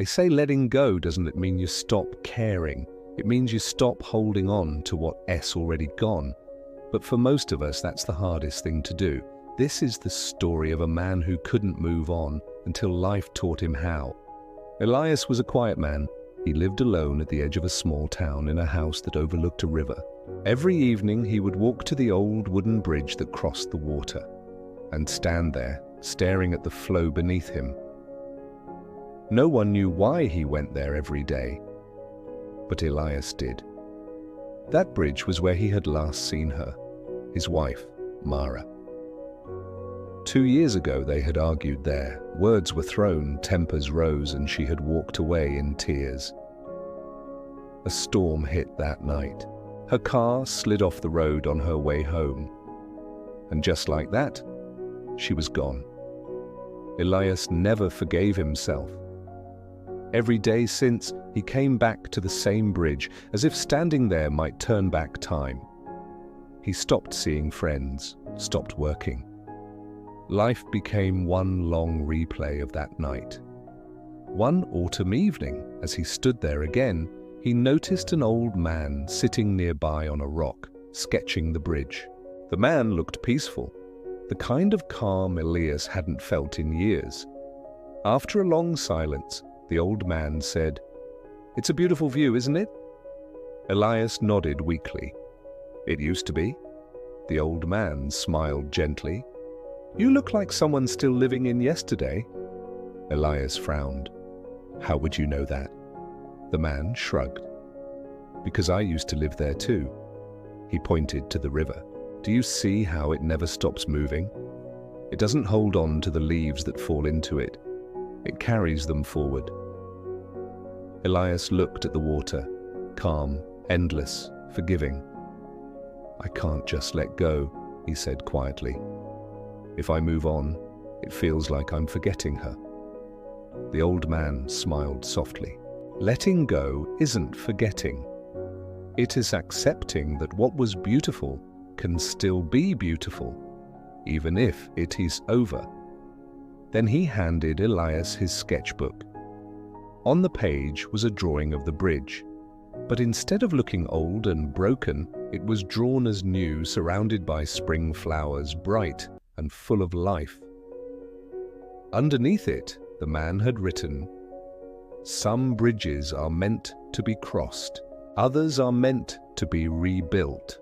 They say letting go doesn't mean you stop caring. It means you stop holding on to what's already gone. But for most of us, that's the hardest thing to do. This is the story of a man who couldn't move on until life taught him how. Elias was a quiet man. He lived alone at the edge of a small town in a house that overlooked a river. Every evening he would walk to the old wooden bridge that crossed the water and stand there, staring at the flow beneath him. No one knew why he went there every day, but Elias did. That bridge was where he had last seen her, his wife, Mara. 2 years ago they had argued there. Words were thrown, tempers rose, and she had walked away in tears. A storm hit that night. Her car slid off the road on her way home. And just like that, she was gone. Elias never forgave himself. Every day since, he came back to the same bridge, as if standing there might turn back time. He stopped seeing friends, stopped working. Life became one long replay of that night. One autumn evening, as he stood there again, he noticed an old man sitting nearby on a rock, sketching the bridge. The man looked peaceful, the kind of calm Elias hadn't felt in years. After a long silence, the old man said, "It's a beautiful view, isn't it?" Elias nodded weakly. "It used to be." The old man smiled gently. "You look like someone still living in yesterday." Elias frowned. "How would you know that?" The man shrugged. "Because I used to live there too." He pointed to the river. "Do you see how it never stops moving? It doesn't hold on to the leaves that fall into it. It carries them forward." Elias looked at the water, calm, endless, forgiving. "I can't just let go," he said quietly. "If I move on, it feels like I'm forgetting her." The old man smiled softly. Letting go isn't forgetting. It is accepting that what was beautiful can still be beautiful, even if it is over. Then he handed Elias his sketchbook. On the page was a drawing of the bridge, but instead of looking old and broken, it was drawn as new, surrounded by spring flowers, bright and full of life. Underneath it, the man had written, "Some bridges are meant to be crossed, others are meant to be rebuilt."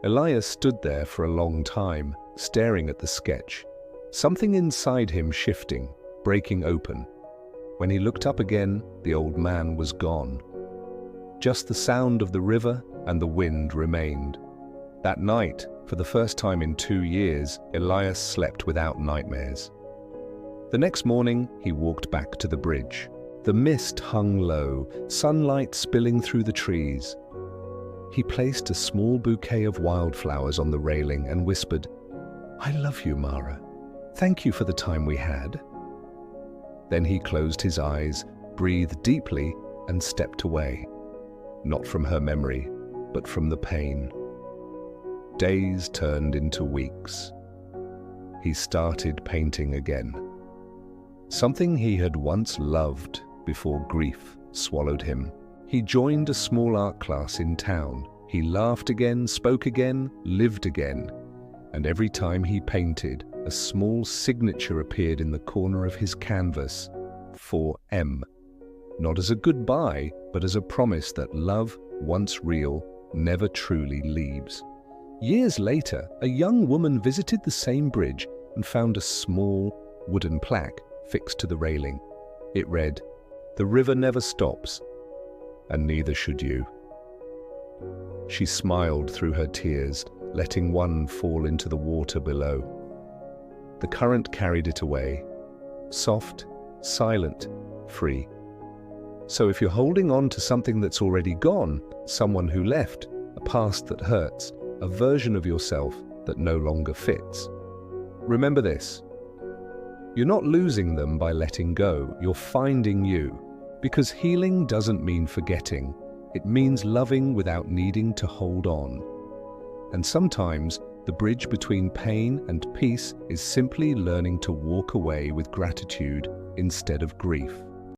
Elias stood there for a long time, staring at the sketch, something inside him shifting, breaking open. When he looked up again, the old man was gone. Just the sound of the river and the wind remained. That night, for the first time in 2 years, Elias slept without nightmares. The next morning, he walked back to the bridge. The mist hung low, sunlight spilling through the trees. He placed a small bouquet of wildflowers on the railing and whispered, "I love you, Mara. Thank you for the time we had." Then he closed his eyes, breathed deeply, and stepped away. Not from her memory, but from the pain. Days turned into weeks. He started painting again. Something he had once loved before grief swallowed him. He joined a small art class in town. He laughed again, spoke again, lived again. And every time he painted, a small signature appeared in the corner of his canvas, for M. Not as a goodbye, but as a promise that love, once real, never truly leaves. Years later, a young woman visited the same bridge and found a small wooden plaque fixed to the railing. It read, "The river never stops, and neither should you." She smiled through her tears, letting one fall into the water below. The current carried it away, soft, silent, free. So if you're holding on to something that's already gone, someone who left, a past that hurts, a version of yourself that no longer fits, remember this. You're not losing them by letting go, you're finding you. Because healing doesn't mean forgetting, it means loving without needing to hold on. And sometimes, the bridge between pain and peace is simply learning to walk away with gratitude instead of grief.